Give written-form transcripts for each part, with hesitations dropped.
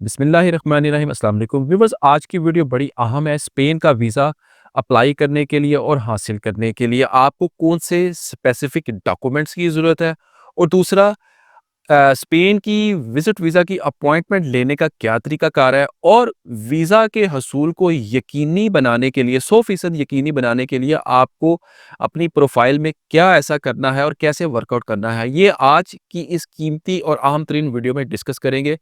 बिस्मिल्लाहिर्रहमानिर्रहीम अस्सलाम वालेकुम व्यूअर्स। आज की वीडियो बड़ी अहम है। स्पेन का वीज़ा अप्लाई करने के लिए और हासिल करने के लिए आपको कौन से स्पेसिफिक डॉक्यूमेंट्स की ज़रूरत है, और दूसरा स्पेन की विज़िट वीज़ा की अपॉइंटमेंट लेने का क्या तरीकाकार है, और वीज़ा के हसूल को यकीनी बनाने के लिए 100% यकीनी बनाने के लिए आपको अपनी प्रोफाइल में क्या ऐसा करना है और कैसे वर्कआउट करना है, ये आज की इस कीमती और अहम तरीन वीडियो में डिस्कस करेंगे।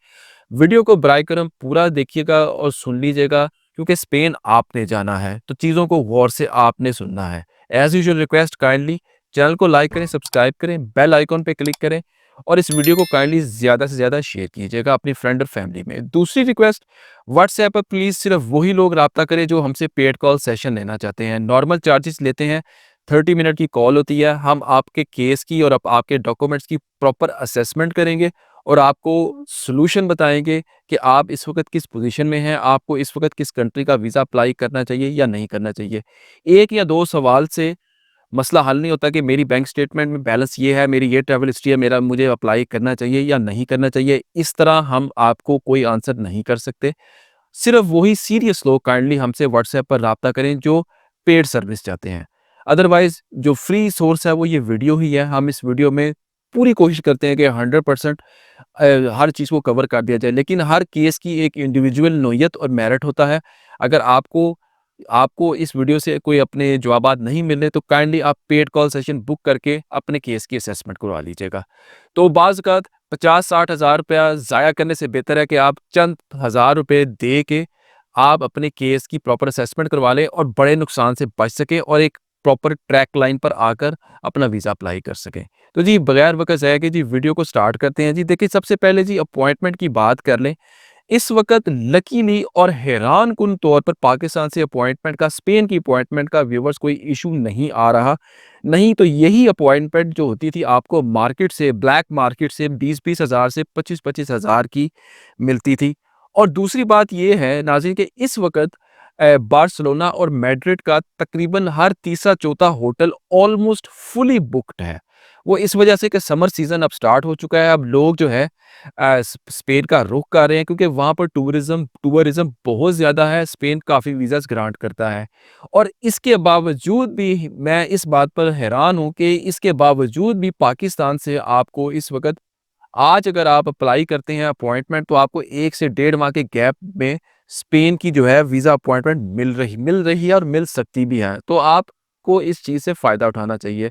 वीडियो को बराए करम पूरा देखिएगा और सुन लीजिएगा, क्योंकि स्पेन आपने जाना है तो चीज़ों को गौर से आपने सुनना है। As usual request, kindly channel को लाइक करें, सब्सक्राइब करें, बेल आइकॉन पे क्लिक करें और इस वीडियो को काइंडली ज़्यादा से ज़्यादा शेयर कीजिएगा अपनी फ्रेंड और फैमिली में। दूसरी रिक्वेस्ट, व्हाट्सएप पर प्लीज़ सिर्फ वही लोग राब्ता करें जो हमसे पेड कॉल सेशन लेना चाहते हैं। नॉर्मल चार्जेस लेते हैं, 30 मिनट की कॉल होती है। हम आपके केस की और आपके डॉक्यूमेंट्स की प्रॉपर असेसमेंट करेंगे और आपको सॉल्यूशन बताएंगे कि आप इस वक्त किस पोजीशन में हैं, आपको इस वक्त किस कंट्री का वीज़ा अप्लाई करना चाहिए या नहीं करना चाहिए। एक या दो सवाल से मसला हल नहीं होता कि मेरी बैंक स्टेटमेंट में बैलेंस ये है, मेरी ये ट्रैवल हिस्ट्री है, मेरा मुझे अप्लाई करना चाहिए या नहीं करना चाहिए। इस तरह हम आपको कोई आंसर नहीं कर सकते। सिर्फ वही सीरियस लोग काइंडली हमसे व्हाट्सएप पर राब्ता करें जो पेड सर्विस चाहते हैं। अदरवाइज जो फ्री सोर्स है वो ये वीडियो ही है। हम इस वीडियो में पूरी कोशिश करते हैं कि 100% हर चीज़ को कवर कर दिया जाए, लेकिन हर केस की एक इंडिविजुअल नोयत और मेरिट होता है। अगर आपको आपको इस वीडियो से कोई अपने जवाबात नहीं मिल रहे तो काइंडली आप पेड कॉल सेशन बुक करके अपने केस की असेसमेंट करवा लीजिएगा। तो बाज़ औक़ात 50-60 हज़ार रुपया ज़ाया करने से बेहतर है कि आप चंद हज़ार रुपए दे के आप अपने केस की प्रॉपर असेसमेंट करवा लें और बड़े नुकसान से बच सकें और एक प्रॉपर ट्रैक लाइन पर आकर अपना वीज़ा अप्लाई कर सकें। तो जी बगैर वक़्त ज़ाया के जी वीडियो को स्टार्ट करते हैं। जी देखिए, सबसे पहले जी अपॉइंटमेंट की बात कर लें। इस वक़्त लकीली और हैरानकुन तौर पर पाकिस्तान से अपॉइंटमेंट का, स्पेन की अपॉइंटमेंट का व्यूअर्स कोई इशू नहीं आ रहा। नहीं तो यही अपॉइंटमेंट जो होती थी आपको मार्केट से, ब्लैक मार्केट से 20-20 हज़ार से 25-25 हज़ार की मिलती थी। और दूसरी बात ये है नाज़रीन कि इस वक़्त बार्सिलोना और मैड्रिड का तकरीबन हर तीसरा चौथा होटल ऑलमोस्ट फुली बुक्ड है। वो इस वजह से कि समर सीज़न अब स्टार्ट हो चुका है। अब लोग जो है स्पेन का रुख कर रहे हैं, क्योंकि वहाँ पर टूरिज़्म बहुत ज़्यादा है। स्पेन काफ़ी वीज़ाज़ ग्रांट करता है और इसके बावजूद भी मैं इस बात पर हैरान हूँ कि इसके बावजूद भी पाकिस्तान से आपको इस वक़्त, आज अगर आप अप्लाई करते हैं अपॉइंटमेंट, तो आपको 1 से डेढ़ माह के गैप में स्पेन की जो है वीज़ा अपॉइंटमेंट मिल रही है और मिल सकती भी है। तो आपको इस चीज़ से फ़ायदा उठाना चाहिए।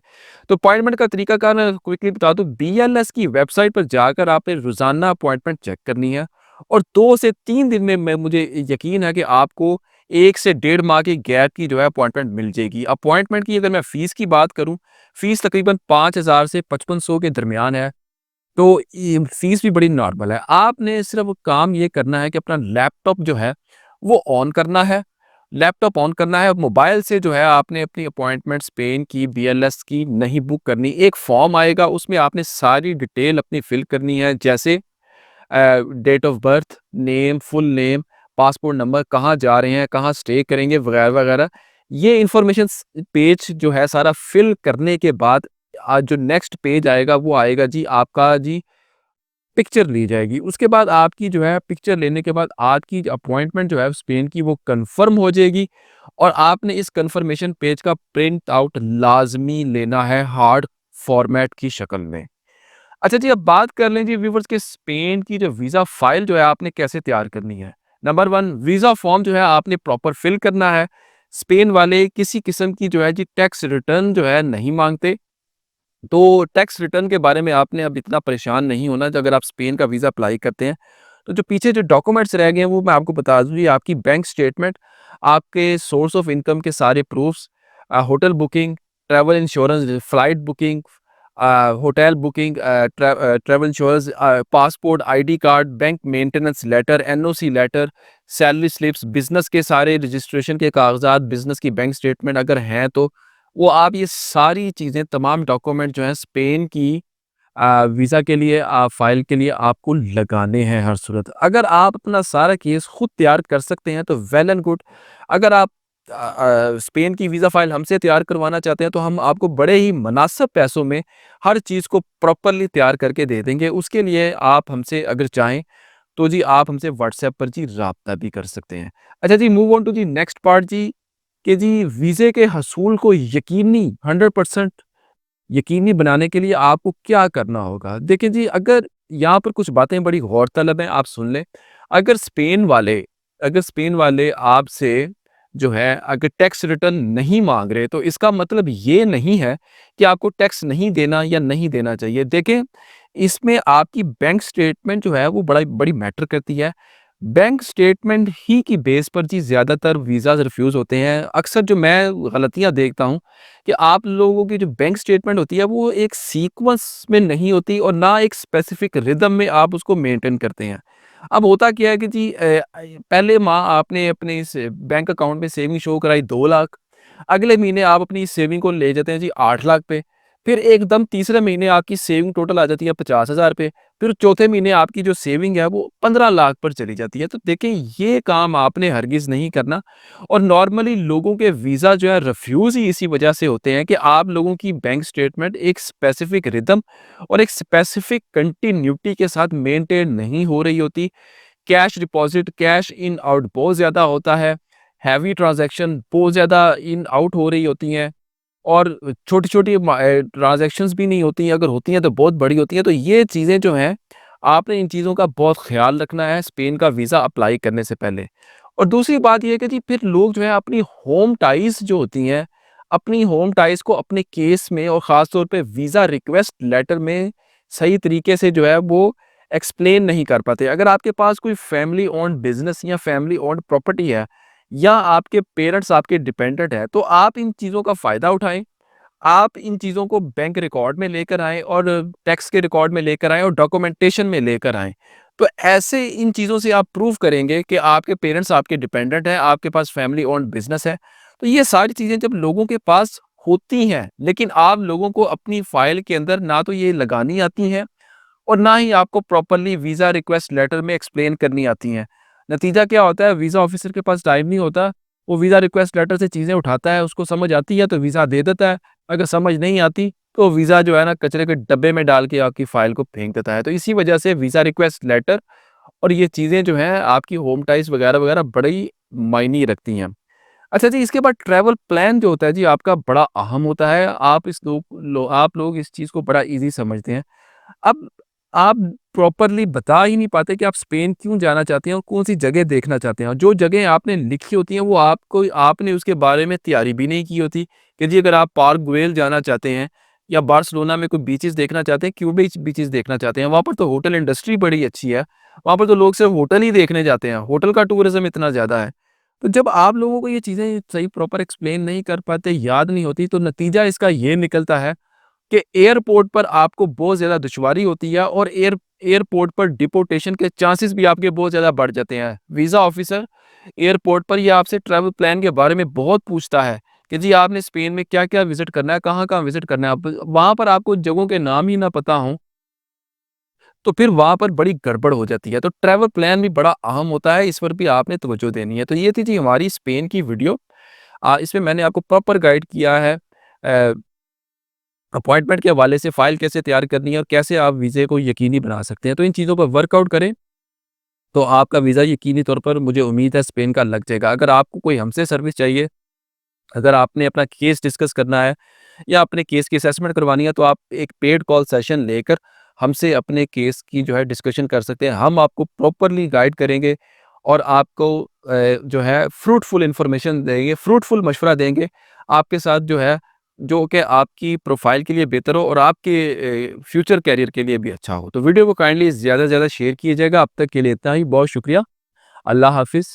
तो अपॉइंटमेंट का तरीकाकार मैं क्विकली बता दूँ। बीएलएस की वेबसाइट पर जाकर आपने रोज़ाना अपॉइंटमेंट चेक करनी है और 2 से 3 दिन में मैं मुझे यकीन है कि आपको 1 से डेढ़ माह के गैप की जो है अपॉइंटमेंट मिल जाएगी। अपॉइंटमेंट की अगर मैं फ़ीस की बात करूँ, फ़ीस तकरीबन 5,000 से 5500 के दरमियान है। तो ये फ़ीस भी बड़ी नॉर्मल है। आपने सिर्फ़ काम ये करना है कि अपना लैपटॉप जो है वो ऑन करना है। लैपटॉप ऑन करना है, मोबाइल से जो है आपने अपनी अपॉइंटमेंट स्पेन की, बीएलएस की नहीं बुक करनी। एक फॉर्म आएगा, उसमें आपने सारी डिटेल अपनी फ़िल करनी है, जैसे date of birth, name, full name, passport number, कहाँ जा रहे हैं, कहाँ स्टे करेंगे वगैरह-वगैरह। ये इन्फॉर्मेशन पेज जो है सारा फ़िल करने के बाद आज जो नेक्स्ट पेज आएगा वो आएगा जी आपका जी पिक्चर ली जाएगी। उसके बाद आपकी जो है पिक्चर लेने के बाद आपकी अपॉइंटमेंट जो है स्पेन की वो कन्फर्म हो जाएगी और आपने इस कन्फर्मेशन पेज का प्रिंट आउट लाज़मी लेना है हार्ड फॉर्मेट की शक्ल में। अच्छा जी, अब बात कर लें जी व्यूअर्स के स्पेन की जो वीज़ा फ़ाइल जो है आपने कैसे तैयार करनी है। नंबर 1, वीज़ा फॉर्म जो है आपने प्रॉपर फिल करना है। स्पेन वाले किसी किस्म की जो है जी टैक्स रिटर्न जो है नहीं माँगते। तो टैक्स रिटर्न के बारे में आपने अब इतना परेशान नहीं होना। जो अगर आप स्पेन का वीज़ा अप्लाई करते हैं, तो जो पीछे जो डॉक्यूमेंट्स रह गए हैं वो मैं आपको बता दूँ। ये आपकी बैंक स्टेटमेंट, आपके सोर्स ऑफ इनकम के सारे proofs, hotel booking, travel insurance, flight booking, hotel booking, travel insurance, passport, ID card, bank maintenance letter, NOC letter, salary slips, business के सारे रजिस्ट्रेशन के कागज़ात, बिज़नेस की बैंक स्टेटमेंट अगर हैं तो वो आप ये सारी चीज़ें, तमाम डॉक्यूमेंट जो हैं स्पेन की वीज़ा के लिए, फ़ाइल के लिए आपको लगाने हैं हर सूरत। अगर आप अपना सारा केस खुद तैयार कर सकते हैं तो वेल एंड गुड। अगर आप स्पेन की वीज़ा फ़ाइल हमसे तैयार करवाना चाहते हैं तो हम आपको बड़े ही मुनासिब पैसों में हर चीज़ को प्रॉपरली तैयार करके दे देंगे। उसके लिए आप हमसे अगर चाहें तो जी आप हमसे व्हाट्सएप पर जी राब्ता भी कर सकते हैं। अच्छा जी, मूव ऑन टू जी नेक्स्ट पार्ट जी, कि जी वीज़े के हसूल को यकीनी 100% यकीनी बनाने के लिए आपको क्या करना होगा? देखिए जी, अगर यहाँ पर कुछ बातें बड़ी गौरतलब हैं, आप सुन लें। अगर स्पेन वाले अगर स्पेन वाले आपसे जो है अगर टैक्स रिटर्न नहीं माँग रहे, तो इसका मतलब ये नहीं है कि आपको टैक्स नहीं देना या नहीं देना चाहिए। देखें, इसमें आपकी बैंक स्टेटमेंट जो है वो बड़ी मैटर करती है। बैंक स्टेटमेंट ही की बेस पर जी ज़्यादातर वीज़ाज़ रिफ्यूज़ होते हैं। अक्सर जो मैं गलतियाँ देखता हूँ कि आप लोगों की जो बैंक स्टेटमेंट होती है वो एक सीक्वेंस में नहीं होती और ना एक स्पेसिफिक रिदम में आप उसको मेंटेन करते हैं। अब होता क्या है कि जी पहले माह आपने अपने इस बैंक अकाउंट में सेविंग शो कराई 2 लाख, अगले महीने आप अपनी इस सेविंग को ले जाते हैं जी 8 लाख पे, फिर एकदम तीसरे महीने आपकी सेविंग टोटल आ जाती है 50,000 पे, फिर चौथे महीने आपकी जो सेविंग है वो 15 लाख पर चली जाती है। तो देखें, ये काम आपने हरगिज़ नहीं करना। और नॉर्मली लोगों के वीज़ा जो है रिफ्यूज़ ही इसी वजह से होते हैं कि आप लोगों की बैंक स्टेटमेंट एक स्पेसिफिक रिदम और एक स्पेसिफिक कंटिन्यूटी के साथ मेंटेन नहीं हो रही होती। Cash deposit, cash in out बहुत ज़्यादा होता है, हैवी ट्रांज़ैक्शन बहुत ज़्यादा इन आउट हो रही होती हैं और छोटी-छोटी ट्रांज़ैक्शंस भी नहीं होती हैं, अगर होती हैं तो बहुत बड़ी होती हैं। तो ये चीज़ें जो हैं, आपने इन चीज़ों का बहुत ख़्याल रखना है स्पेन का वीज़ा अप्लाई करने से पहले। और दूसरी बात ये है कि जी फिर लोग जो है अपनी होम टाइज़ जो होती हैं, अपनी होम टाइज़ को अपने केस में और ख़ास तौर पे वीज़ा रिक्वेस्ट लेटर में सही तरीके से जो है वो एक्सप्लेन नहीं कर पाते। अगर आपके पास कोई फैमिली ओन्ड बिज़नेस या फैमिली ओन्ड प्रॉपर्टी है या आपके पेरेंट्स आपके डिपेंडेंट हैं, तो आप इन चीज़ों का फ़ायदा उठाएँ। आप इन चीज़ों को बैंक रिकॉर्ड में लेकर आएँ और टैक्स के रिकॉर्ड में लेकर आएँ और डॉक्यूमेंटेशन में लेकर आएँ। तो ऐसे इन चीज़ों से आप प्रूव करेंगे कि आपके पेरेंट्स आपके डिपेंडेंट हैं, आपके पास फैमिली ओन्ड बिज़नेस है। तो ये सारी चीज़ें जब लोगों के पास होती हैं, लेकिन आप लोगों को अपनी फ़ाइल के अंदर ना तो ये लगानी आती हैं और ना ही आपको प्रॉपर्ली वीज़ा रिक्वेस्ट लेटर में एक्सप्लेन करनी आती हैं। नतीजा क्या होता है, वीज़ा ऑफ़िसर के पास टाइम नहीं होता, वो वीज़ा रिक्वेस्ट लेटर से चीज़ें उठाता है, उसको समझ आती है तो वीज़ा दे देता है, अगर समझ नहीं आती तो वीज़ा जो है ना कचरे के डब्बे में डाल के आपकी फ़ाइल को फेंक देता है। तो इसी वजह से वीज़ा रिक्वेस्ट लेटर और ये चीज़ें जो हैं आपकी होम टाइज़ वगैरह-वगैरह बड़ी मायने रखती हैं। अच्छा जी, इसके बाद ट्रैवल प्लान जो होता है जी आपका बड़ा अहम होता है। आप लोग इस चीज़ को बड़ा ईज़ी समझते हैं। अब आप प्रॉपरली बता ही नहीं पाते कि आप स्पेन क्यों जाना चाहते हैं और कौन-सी जगह देखना चाहते हैं और जो जगह आपने लिखी होती हैं वो आपने उसके बारे में तैयारी भी नहीं की होती कि जी अगर आप पार्क गुएल जाना चाहते हैं या बार्सिलोना में कोई बीचेज़ देखना चाहते हैं, क्यों बीचेज़ देखना चाहते हैं, वहाँ पर तो होटल इंडस्ट्री बड़ी अच्छी है। वहाँ पर तो लोग सिर्फ़ होटल ही देखने जाते हैं, होटल का टूरिज़्म इतना ज़्यादा है। तो जब आप लोगों को ये चीज़ें सही प्रॉपर एक्सप्लेन नहीं कर पाते, याद नहीं होती, तो नतीजा इसका ये निकलता है कि एयरपोर्ट पर आपको बहुत ज़्यादा दुश्वारी होती है और एयरपोर्ट पर डिपोर्टेशन के चांसेस भी आपके बहुत ज़्यादा बढ़ जाते हैं। वीज़ा ऑफ़िसर एयरपोर्ट पर ये आपसे ट्रैवल प्लान के बारे में बहुत पूछता है कि जी आपने स्पेन में क्या-क्या विज़िट करना है, कहाँ-कहाँ विज़िट करना है। अब वहाँ पर आपको जगहों के नाम ही ना पता हों, तो फिर वहाँ पर बड़ी गड़बड़ हो जाती है। तो ट्रैवल प्लान भी बड़ा अहम होता है, इस पर भी आपने तवज्जो देनी है। तो ये थी जी हमारी स्पेन की वीडियो। इसमें मैंने आपको प्रॉपर गाइड किया है अपॉइंटमेंट के हवाले से फ़ाइल कैसे तैयार करनी है और कैसे आप वीज़े को यकीनी बना सकते हैं। तो इन चीज़ों पर वर्कआउट करें, तो आपका वीज़ा यकीनी तौर पर मुझे उम्मीद है स्पेन का लग जाएगा। अगर आपको कोई हमसे सर्विस चाहिए, अगर आपने अपना केस डिस्कस करना है या अपने केस की असेसमेंट करवानी है, तो आप एक पेड कॉल सेशन लेकर हमसे अपने केस की जो है डिस्कशन कर सकते हैं। हम आपको प्रॉपरली गाइड करेंगे और आपको जो है फ्रूटफुल इन्फॉर्मेशन देंगे, फ्रूटफुल मशवरा देंगे आपके साथ जो है, जो कि आपकी प्रोफ़ाइल के लिए बेहतर हो और आपके फ्यूचर करियर के लिए भी अच्छा हो। तो वीडियो को काइंडली ज़्यादा से ज़्यादा शेयर कीजिएगा। अब तक के लिए इतना ही, बहुत शुक्रिया। अल्लाह हाफ़िज़।